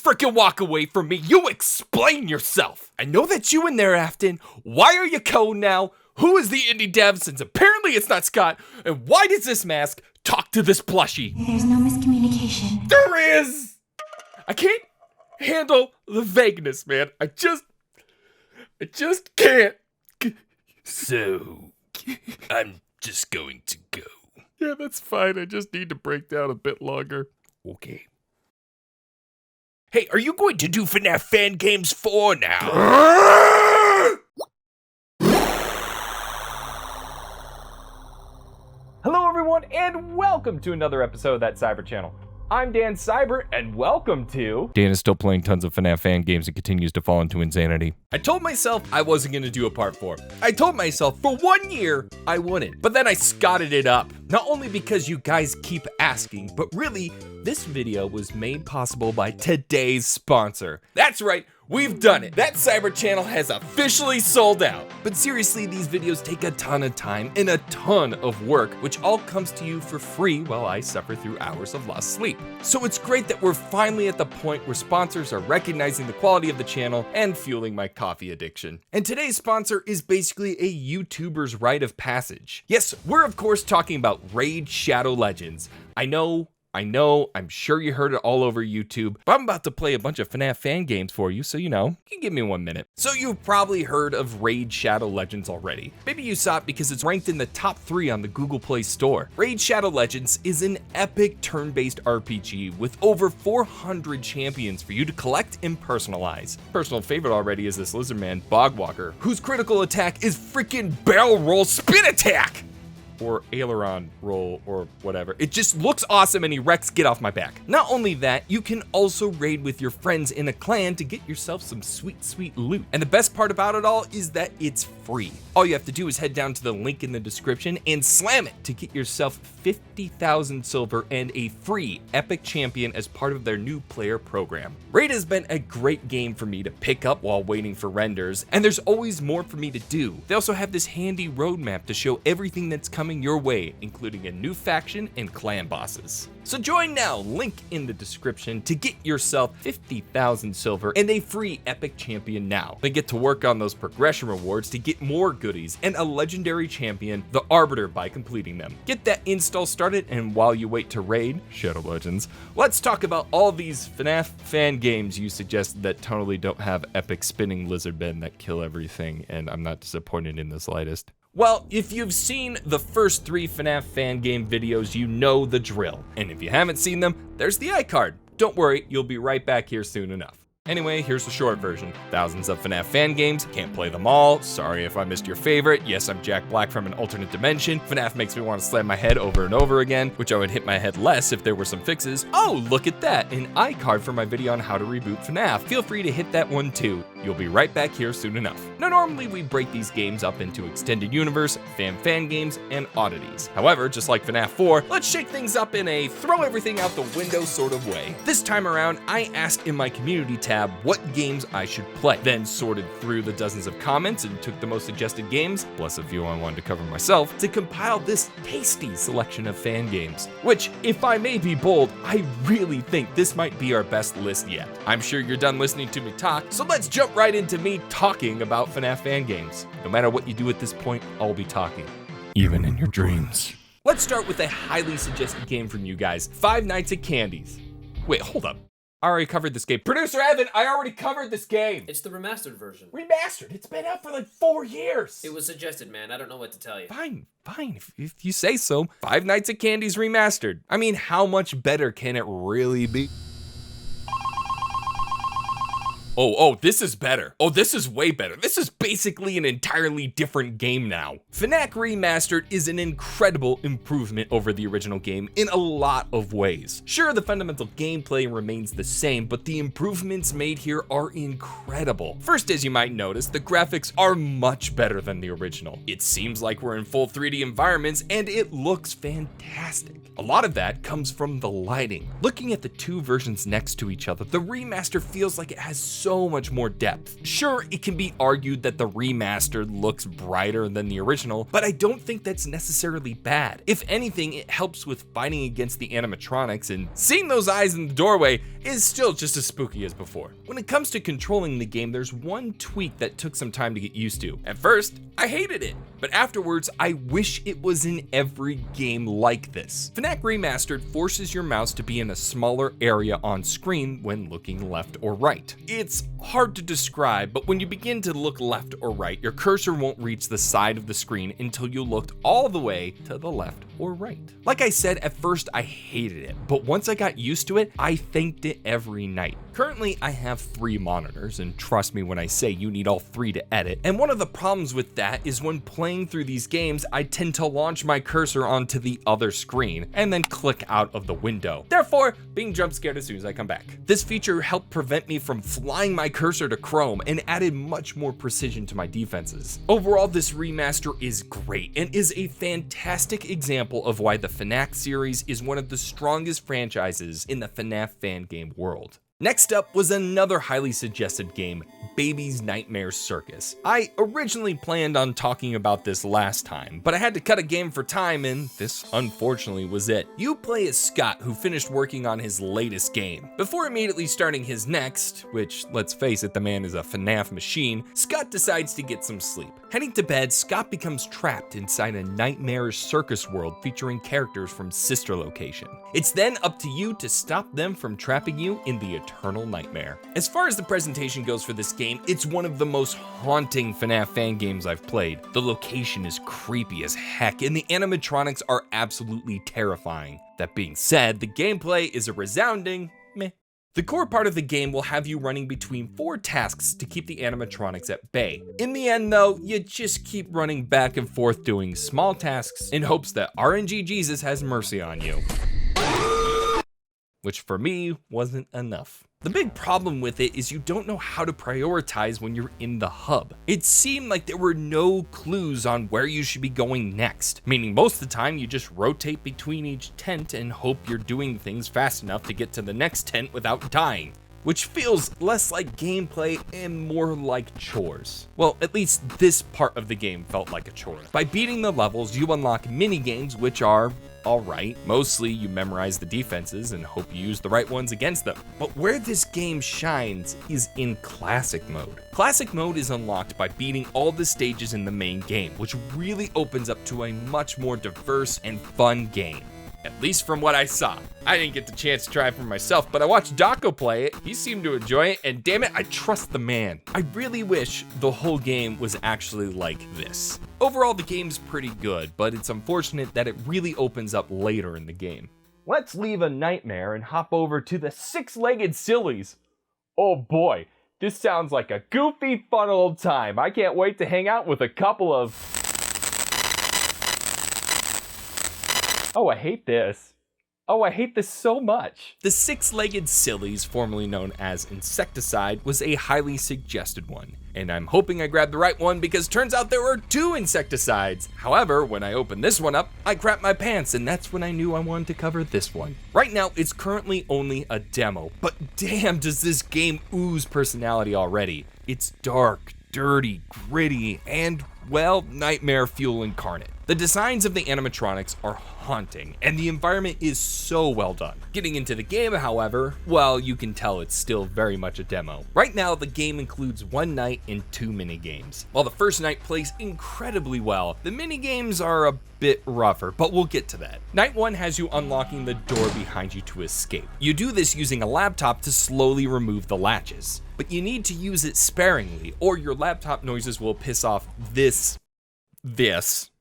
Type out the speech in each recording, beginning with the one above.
freaking walk away from me. You explain yourself. I know that's you in there, Afton. Why are you code now? Who is the indie dev, since apparently it's not Scott? And why does this mask talk to this plushie? There's no miscommunication. There is! I can't handle the vagueness, man. I just can't. So, I'm just going to go. Yeah, that's fine. I just need to break down a bit longer. Okay. Hey, are you going to do FNAF Fan Games 4 now? Hello everyone, and welcome to another episode of That Cybert Channel. I'm Dan Cybert, and welcome to... Dan is still playing tons of FNAF fan games and continues to fall into insanity. I told myself I wasn't going to do a part 4. I told myself for 1 year I wouldn't. But then I scotted it up. Not only because you guys keep asking, but really, this video was made possible by today's sponsor. That's right. We've done it. That Cybert channel has officially sold out. But seriously, these videos take a ton of time and a ton of work, which all comes to you for free while I suffer through hours of lost sleep. So it's great that we're finally at the point where sponsors are recognizing the quality of the channel and fueling my coffee addiction. And today's sponsor is basically a YouTuber's rite of passage. Yes, we're of course talking about Raid Shadow Legends. I know, I'm sure you heard it all over YouTube, but I'm about to play a bunch of FNAF fan games for you, so you know, you can give me 1 minute. So you've probably heard of Raid Shadow Legends already. Maybe you saw it because it's ranked in the top 3 on the Google Play Store. Raid Shadow Legends is an epic turn-based RPG with over 400 champions for you to collect and personalize. Personal favorite already is this lizard man, Bogwalker, whose critical attack is freaking barrel roll spin attack! Or aileron roll or whatever. It just looks awesome and he wrecks get off my back. Not only that, you can also raid with your friends in a clan to get yourself some sweet loot. And the best part about it all is that it's free. All you have to do is head down to the link in the description and slam it to get yourself 50,000 silver and a free epic champion as part of their new player program. Raid has been a great game for me to pick up while waiting for renders, and there's always more for me to do. They also have this handy roadmap to show everything that's coming your way, including a new faction and clan bosses. So join now, link in the description to get yourself 50,000 silver and a free epic champion now. Then get to work on those progression rewards to get more goodies and a legendary champion, the Arbiter, by completing them. Get that install started, and while you wait to raid Shadow Legends, let's talk about all these FNAF fan games you suggested that totally don't have epic spinning lizard men that kill everything, and I'm not disappointed in the slightest. Well, if you've seen the first 3 FNAF fan game videos, you know the drill. And if you haven't seen them, there's the iCard. Don't worry, you'll be right back here soon enough. Anyway, here's the short version. Thousands of FNAF fan games, can't play them all. Sorry if I missed your favorite. Yes, I'm Jack Black from an alternate dimension. FNAF makes me want to slam my head over and over again, which I would hit my head less if there were some fixes. Oh, look at that, an iCard for my video on how to reboot FNAF. Feel free to hit that one too. You'll be right back here soon enough. Now, normally we break these games up into extended universe, fan games, and oddities. However, just like FNAF 4, let's shake things up in a throw everything out the window sort of way. This time around, I asked in my community tab what games I should play, then sorted through the dozens of comments and took the most suggested games, plus a few I wanted to cover myself, to compile this tasty selection of fan games. Which, if I may be bold, I really think this might be our best list yet. I'm sure you're done listening to me talk, so let's jump right into me talking about FNAF fan games. No matter what you do at this point, I'll be talking. Even in your dreams. Let's start with a highly suggested game from you guys, Five Nights at Candy's. Wait, hold up. I already covered this game. Producer Evan, I already covered this game. It's the remastered version. Remastered? It's been out for like 4 years. It was suggested, man. I don't know what to tell you. Fine. If you say so. Five Nights at Candy's Remastered. I mean, how much better can it really be? Oh, this is better. Oh, this is way better. This is basically an entirely different game now. FNAF Remastered is an incredible improvement over the original game in a lot of ways. Sure, the fundamental gameplay remains the same, but the improvements made here are incredible. First, as you might notice, the graphics are much better than the original. It seems like we're in full 3D environments, and it looks fantastic. A lot of that comes from the lighting. Looking at the 2 versions next to each other, the remaster feels like it has so so much more depth. Sure, it can be argued that the remastered looks brighter than the original, but I don't think that's necessarily bad. If anything, it helps with fighting against the animatronics, and seeing those eyes in the doorway is still just as spooky as before. When it comes to controlling the game, there's one tweak that took some time to get used to. At first, I hated it, but afterwards, I wish it was in every game like this. FNAF Remastered forces your mouse to be in a smaller area on screen when looking left or right. It's hard to describe, but when you begin to look left or right, your cursor won't reach the side of the screen until you looked all the way to the left or right. Like I said, at first I hated it, but once I got used to it, I thanked it every night. Currently, I have 3 monitors, and trust me when I say you need all 3 to edit. And one of the problems with that is when playing through these games, I tend to launch my cursor onto the other screen and then click out of the window, therefore being jump scared as soon as I come back. This feature helped prevent me from flying my cursor to Chrome and added much more precision to my defenses. Overall, this remaster is great and is a fantastic example of why the FNAF series is one of the strongest franchises in the FNAF fan game world. Next up was another highly suggested game, Baby's Nightmare Circus. I originally planned on talking about this last time, but I had to cut a game for time, and this unfortunately was it. You play as Scott, who finished working on his latest game. Before immediately starting his next, which, let's face it, the man is a FNAF machine, Scott decides to get some sleep. Heading to bed, Scott becomes trapped inside a Nightmare Circus world featuring characters from Sister Location. It's then up to you to stop them from trapping you in the eternal nightmare. As far as the presentation goes for this game, it's one of the most haunting FNAF fan games I've played. The location is creepy as heck, and the animatronics are absolutely terrifying. That being said, the gameplay is a resounding meh. The core part of the game will have you running between 4 tasks to keep the animatronics at bay. In the end though, you just keep running back and forth doing small tasks in hopes that RNG Jesus has mercy on you. Which for me wasn't enough. The big problem with it is you don't know how to prioritize when you're in the hub. It seemed like there were no clues on where you should be going next, meaning most of the time you just rotate between each tent and hope you're doing things fast enough to get to the next tent without dying, which feels less like gameplay and more like chores. Well, at least this part of the game felt like a chore. By beating the levels, you unlock mini games, which are alright. Mostly you memorize the defenses and hope you use the right ones against them. But where this game shines is in classic mode. Classic mode is unlocked by beating all the stages in the main game, which really opens up to a much more diverse and fun game. At least from what I saw. I didn't get the chance to try it for myself, but I watched Dako play it. He seemed to enjoy it, and damn it, I trust the man. I really wish the whole game was actually like this. Overall, the game's pretty good, but it's unfortunate that it really opens up later in the game. Let's leave a nightmare and hop over to the 6-legged sillies. Oh boy, this sounds like a goofy, fun old time. I can't wait to hang out with a couple of... Oh, I hate this. Oh, I hate this so much. The 6-legged sillies, formerly known as Insecticide, was a highly suggested one. And I'm hoping I grabbed the right one because turns out there were 2 insecticides. However, when I opened this one up, I crapped my pants, and that's when I knew I wanted to cover this one. Right now, it's currently only a demo, but damn does this game ooze personality already. It's dark, dirty, gritty, and, well, nightmare fuel incarnate. The designs of the animatronics are haunting, and the environment is so well done. Getting into the game, however, well, you can tell it's still very much a demo. Right now, the game includes 1 night and 2 minigames. While the first night plays incredibly well, the minigames are a bit rougher, but we'll get to that. Night 1 has you unlocking the door behind you to escape. You do this using a laptop to slowly remove the latches, but you need to use it sparingly, or your laptop noises will piss off this.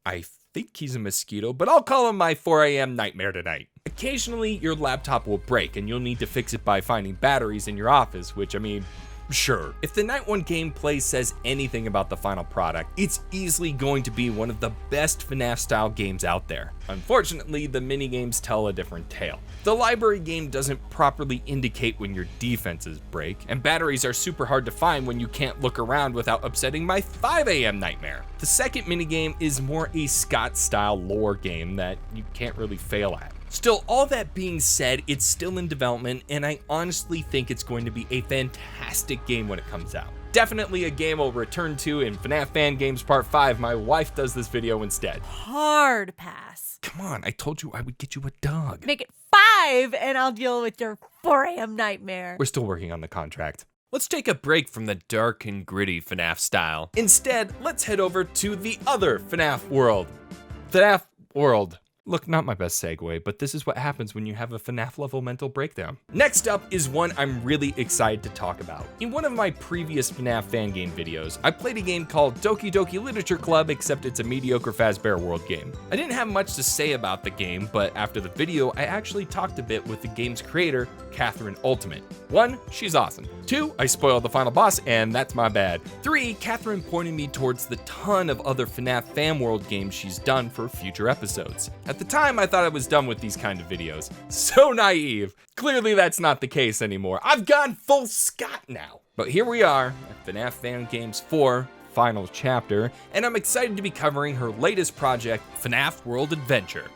I think he's a mosquito, but I'll call him my 4 a.m. nightmare tonight. Occasionally, your laptop will break and you'll need to fix it by finding batteries in your office, which, I mean, sure. If the Night 1 gameplay says anything about the final product, it's easily going to be one of the best FNAF-style games out there. Unfortunately, the minigames tell a different tale. The library game doesn't properly indicate when your defenses break, and batteries are super hard to find when you can't look around without upsetting my 5 a.m. nightmare. The second minigame is more a Scott-style lore game that you can't really fail at. Still, all that being said, it's still in development, and I honestly think it's going to be a fantastic game when it comes out. Definitely a game I'll return to in FNAF Fan Games Part 5. My wife does this video instead. Hard pass. Come on, I told you I would get you a dog. Make it 5 and I'll deal with your 4 a.m. nightmare. We're still working on the contract. Let's take a break from the dark and gritty FNAF style. Instead, let's head over to the other FNAF world. FNAF world. Look, not my best segue, but this is what happens when you have a FNAF level mental breakdown. Next up is one I'm really excited to talk about. In one of my previous FNAF fan game videos, I played a game called Doki Doki Literature Club, except it's a mediocre Fazbear World game. I didn't have much to say about the game, but after the video, I actually talked a bit with the game's creator, Catherine Ultimate. 1, she's awesome. 2, I spoiled the final boss, and that's my bad. 3, Catherine pointed me towards the ton of other FNAF Fan World games she's done for future episodes. At the time, I thought I was done with these kind of videos. So naive. Clearly that's not the case anymore. I've gone full Scott now. But here we are at FNAF Fan Games 4, final chapter, and I'm excited to be covering her latest project, FNAF World Adventure.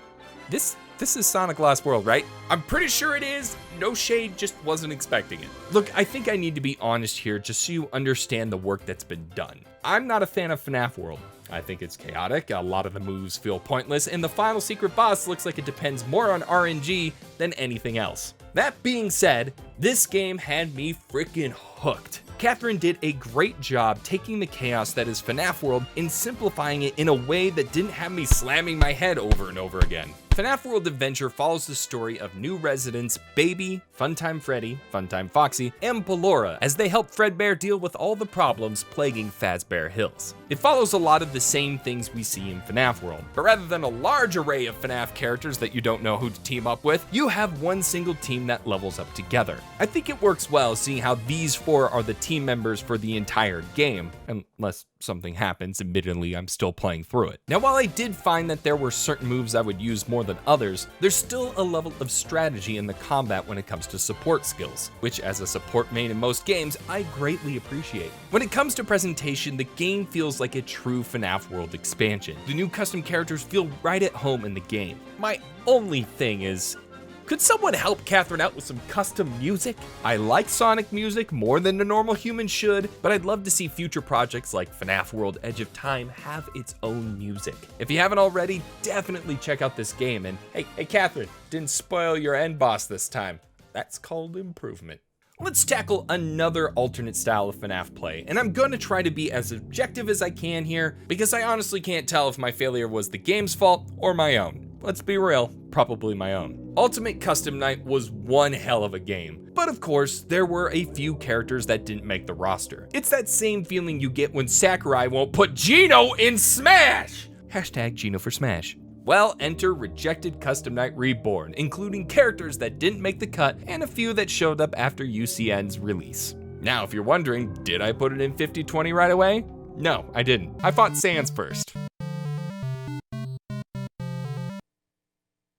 This is Sonic Lost World, right? I'm pretty sure it is. No shade, just wasn't expecting it. Look, I think I need to be honest here just so you understand the work that's been done. I'm not a fan of FNAF World. I think it's chaotic, a lot of the moves feel pointless, and the final secret boss looks like it depends more on RNG than anything else. That being said, this game had me freaking hooked. Catherine did a great job taking the chaos that is FNAF World and simplifying it in a way that didn't have me slamming my head over and over again. FNAF World Adventure follows the story of new residents Baby, Funtime Freddy, Funtime Foxy, and Ballora as they help Fredbear deal with all the problems plaguing Fazbear Hills. It follows a lot of the same things we see in FNAF World, but rather than a large array of FNAF characters that you don't know who to team up with, you have one single team that levels up together. I think it works well seeing how these 4 are the team members for the entire game, unless something happens. Admittedly, I'm still playing through it. Now, while I did find that there were certain moves I would use more than others, there's still a level of strategy in the combat when it comes to support skills, which as a support main in most games, I greatly appreciate. When it comes to presentation, the game feels like a true FNAF World expansion. The new custom characters feel right at home in the game. My only thing is, could someone help Catherine out with some custom music? I like Sonic music more than a normal human should, but I'd love to see future projects like FNAF World Edge of Time have its own music. If you haven't already, definitely check out this game. And hey Catherine, didn't spoil your end boss this time. That's called improvement. Let's tackle another alternate style of FNAF play, and I'm going to try to be as objective as I can here, because I honestly can't tell if my failure was the game's fault or my own. Let's be real, probably my own. Ultimate Custom Night was one hell of a game, but of course, there were a few characters that didn't make the roster. It's that same feeling you get when Sakurai won't put Gino in Smash! Hashtag Gino for Smash. Well, enter Rejected Custom Night Reborn, including characters that didn't make the cut and a few that showed up after UCN's release. Now, if you're wondering, did I put it in 50-20 right away? No, I didn't. I fought Sans first.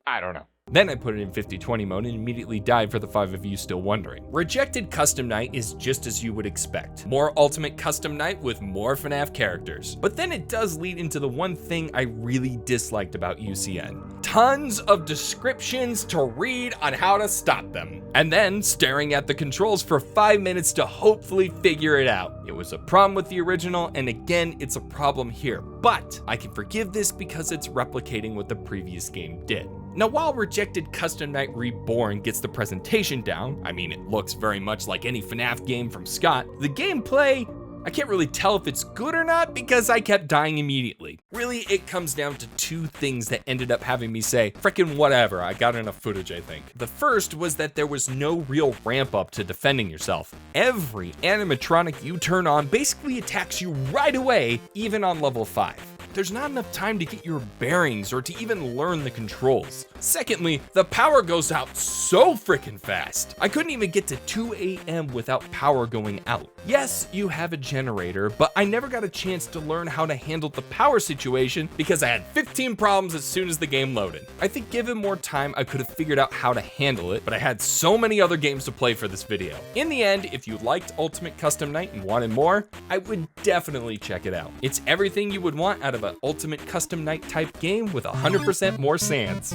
I don't know. Then I put it in 50-20 mode and immediately died for the 5 of you still wondering. Rejected Custom Night is just as you would expect. More Ultimate Custom Night with more FNAF characters. But then it does lead into the one thing I really disliked about UCN. Tons of descriptions to read on how to stop them. And then staring at the controls for 5 minutes to hopefully figure it out. It was a problem with the original, and again, it's a problem here. But I can forgive this because it's replicating what the previous game did. Now, while Rejected Custom Night Reborn gets the presentation down, I mean, it looks very much like any FNAF game from Scott, the gameplay, I can't really tell if it's good or not because I kept dying immediately. Really, it comes down to 2 things that ended up having me say, frickin' whatever, I got enough footage, I think. The first was that there was no real ramp up to defending yourself. Every animatronic you turn on basically attacks you right away, even on level 5. There's not enough time to get your bearings or to even learn the controls. Secondly, the power goes out so freaking fast. I couldn't even get to 2 a.m. without power going out. Yes, you have a generator, but I never got a chance to learn how to handle the power situation because I had 15 problems as soon as the game loaded. I think given more time, I could have figured out how to handle it, but I had so many other games to play for this video. In the end, if you liked Ultimate Custom Night and wanted more, I would definitely check it out. It's everything you would want out of an Ultimate Custom Night type game with 100% more Sans.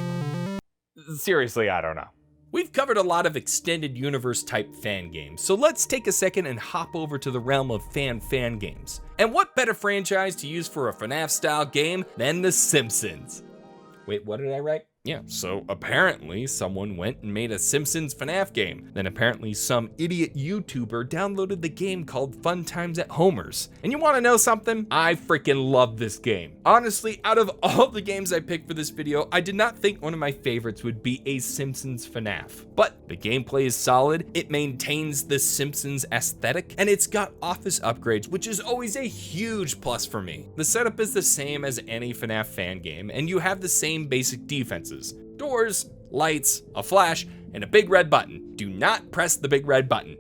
Seriously, I don't know. We've covered a lot of extended universe type fan games, so let's take a second and hop over to the realm of fan games. And what better franchise to use for a FNAF style game than The Simpsons? Wait, what did I write? Yeah, so apparently someone went and made a Simpsons FNAF game. Then apparently some idiot YouTuber downloaded the game called Fun Times at Homer's. And you wanna know something? I freaking love this game. Honestly, out of all the games I picked for this video, I did not think one of my favorites would be a Simpsons FNAF. But the gameplay is solid, it maintains the Simpsons aesthetic, and it's got office upgrades, which is always a huge plus for me. The setup is the same as any FNAF fan game, and you have the same basic defenses. Doors, lights, a flash, and a big red button. Do not press the big red button.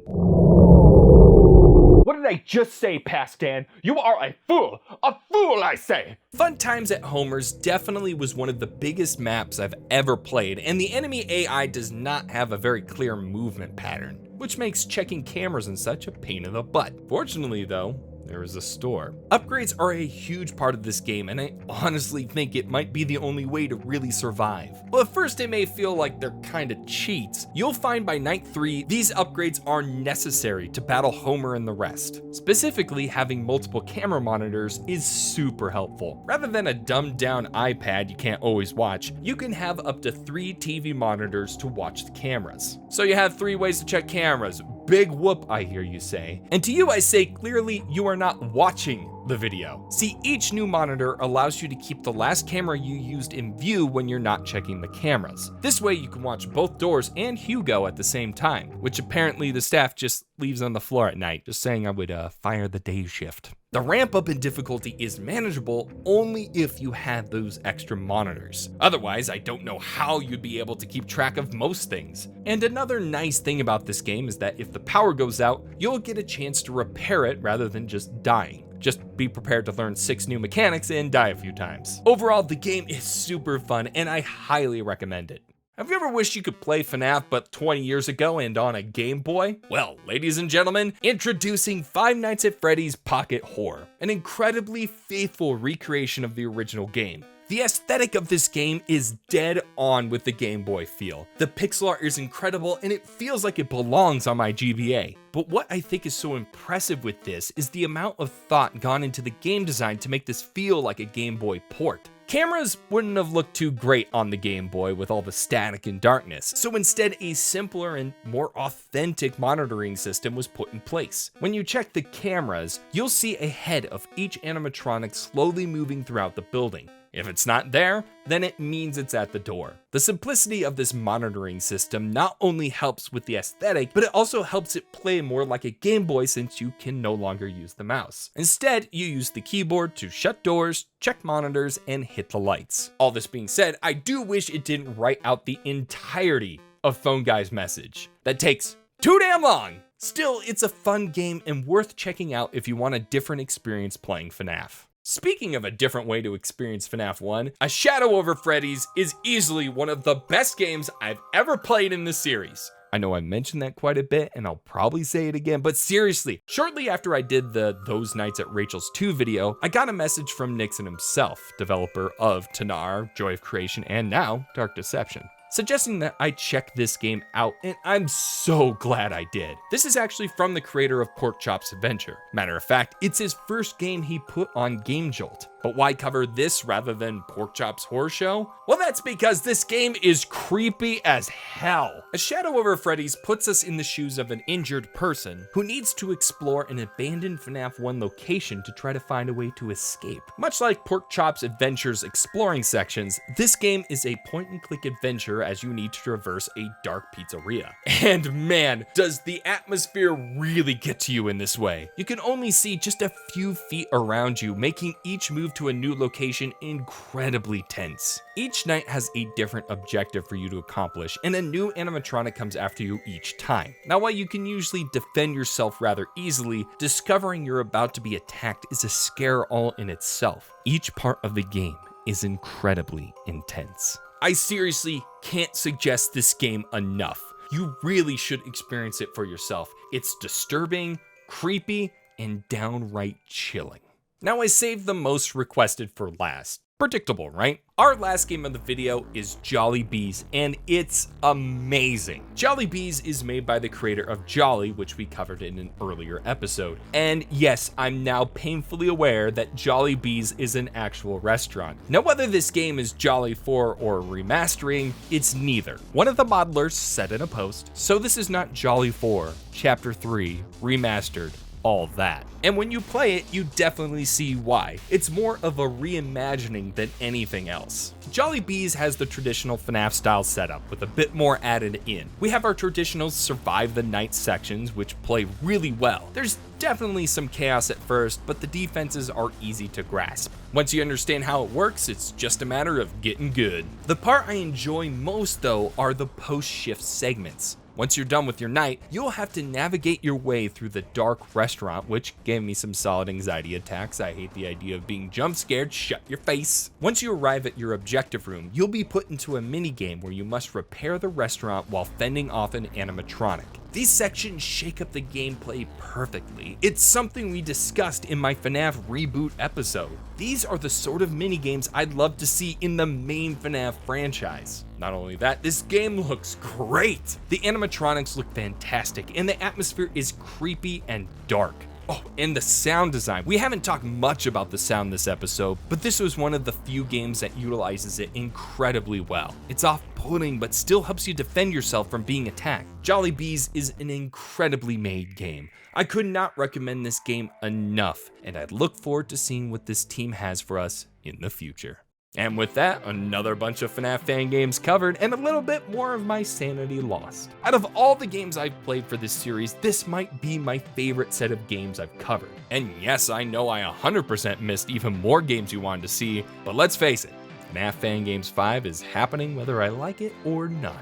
What did I just say, Past Dan? You are a fool! A fool, I say! Fun Times at Homer's definitely was one of the biggest maps I've ever played, and the enemy AI does not have a very clear movement pattern, which makes checking cameras and such a pain in the butt. Fortunately though, there is a store. Upgrades are a huge part of this game, and I honestly think it might be the only way to really survive. Well, at first it may feel like they're kinda cheats. You'll find by night 3, these upgrades are necessary to battle Homer and the rest. Specifically, having multiple camera monitors is super helpful. Rather than a dumbed down iPad you can't always watch, you can have up to 3 TV monitors to watch the cameras. So you have 3 ways to check cameras. Big whoop, I hear you say. And to you I say, clearly you are not watching the video. See, each new monitor allows you to keep the last camera you used in view when you're not checking the cameras. This way you can watch both Doors and Hugo at the same time, which apparently the staff just leaves on the floor at night, just saying I would fire the day shift. The ramp up in difficulty is manageable only if you have those extra monitors. Otherwise, I don't know how you'd be able to keep track of most things. And another nice thing about this game is that if the power goes out, you'll get a chance to repair it rather than just dying. Just be prepared to learn 6 new mechanics and die a few times. Overall, the game is super fun and I highly recommend it. Have you ever wished you could play FNAF but 20 years ago and on a Game Boy? Well, ladies and gentlemen, introducing Five Nights at Freddy's Pocket Horror, an incredibly faithful recreation of the original game. The aesthetic of this game is dead on with the Game Boy feel. The pixel art is incredible and it feels like it belongs on my GBA. But what I think is so impressive with this is the amount of thought gone into the game design to make this feel like a Game Boy port. Cameras wouldn't have looked too great on the Game Boy with all the static and darkness, so instead a simpler and more authentic monitoring system was put in place. When you check the cameras, you'll see a head of each animatronic slowly moving throughout the building. If it's not there, then it means it's at the door. The simplicity of this monitoring system not only helps with the aesthetic, but it also helps it play more like a Game Boy since you can no longer use the mouse. Instead, you use the keyboard to shut doors, check monitors, and hit the lights. All this being said, I do wish it didn't write out the entirety of Phone Guy's message. That takes too damn long. Still, it's a fun game and worth checking out if you want a different experience playing FNAF. Speaking of a different way to experience FNAF 1, A Shadow Over Freddy's is easily one of the best games I've ever played in the series. I know I mentioned that quite a bit and I'll probably say it again, but seriously, shortly after I did the Those Nights at Rachel's 2 video, I got a message from Nixon himself, developer of Tanar, Joy of Creation, and now Dark Deception, suggesting that I check this game out, and I'm so glad I did. This is actually from the creator of Pork Chop's Adventure. Matter of fact, it's his first game he put on Game Jolt. But why cover this rather than Pork Chop's Horror Show? Well, that's because this game is creepy as hell. A Shadow Over Freddy's puts us in the shoes of an injured person who needs to explore an abandoned FNAF 1 location to try to find a way to escape. Much like Pork Chop's Adventure's exploring sections, this game is a point-and-click adventure as you need to traverse a dark pizzeria. And man, does the atmosphere really get to you in this way. You can only see just a few feet around you, making each move to a new location incredibly tense. Each night has a different objective for you to accomplish, and a new animatronic comes after you each time. Now, while you can usually defend yourself rather easily, discovering you're about to be attacked is a scare all in itself. Each part of the game is incredibly intense. I seriously can't suggest this game enough. You really should experience it for yourself. It's disturbing, creepy, and downright chilling. Now I saved the most requested for last. Predictable, right? Our last game of the video is Jollibees, and it's amazing. Jollibees is made by the creator of Jolly, which we covered in an earlier episode. And yes, I'm now painfully aware that Jollibees is an actual restaurant. Now, whether this game is Jolly 4 or remastering, it's neither. One of the modelers said in a post, so this is not Jolly 4, Chapter 3, Remastered, all that. And when you play it, you definitely see why. It's more of a reimagining than anything else. Jollibees has the traditional FNAF style setup with a bit more added in. We have our traditional survive the night sections, which play really well. There's definitely some chaos at first, but the defenses are easy to grasp. Once you understand how it works, it's just a matter of getting good. The part I enjoy most though are the post-shift segments. Once you're done with your night, you'll have to navigate your way through the dark restaurant, which gave me some solid anxiety attacks. I hate the idea of being jump scared. Shut your face. Once you arrive at your objective room, you'll be put into a mini game where you must repair the restaurant while fending off an animatronic. These sections shake up the gameplay perfectly. It's something we discussed in my FNAF reboot episode. These are the sort of minigames I'd love to see in the main FNAF franchise. Not only that, this game looks great. The animatronics look fantastic, and the atmosphere is creepy and dark. Oh, and the sound design. We haven't talked much about the sound this episode, but this was one of the few games that utilizes it incredibly well. It's off-putting, but still helps you defend yourself from being attacked. Jollibees is an incredibly made game. I could not recommend this game enough, and I look forward to seeing what this team has for us in the future. And with that, another bunch of FNAF fan games covered and a little bit more of my sanity lost. Out of all the games I've played for this series, this might be my favorite set of games I've covered. And yes, I know I 100% missed even more games you wanted to see, but let's face it, FNAF Fan Games 5 is happening whether I like it or not.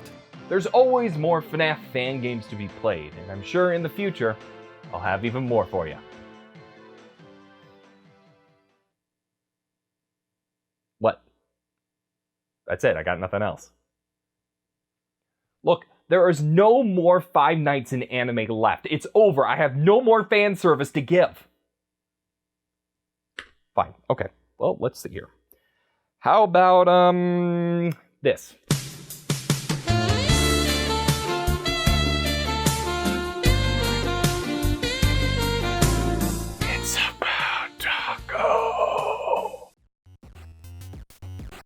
There's always more FNAF fan games to be played, and I'm sure in the future, I'll have even more for you. What? That's it, I got nothing else. Look, there is no more Five Nights in anime left. It's over. I have no more fan service to give. Fine, okay. Well, let's see here. How about, this? It's about to go.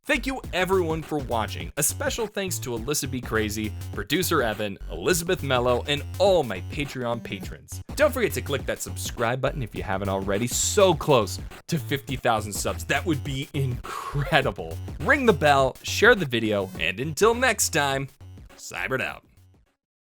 Thank you everyone for watching. A special thanks to Alyssa B. Crazy, producer Evan, Elizabeth Mello, and all my Patreon patrons. Don't forget to click that subscribe button if you haven't already. So close to 50,000 subs. That would be incredible. Ring the bell, share the video, and until next time, Cybert out.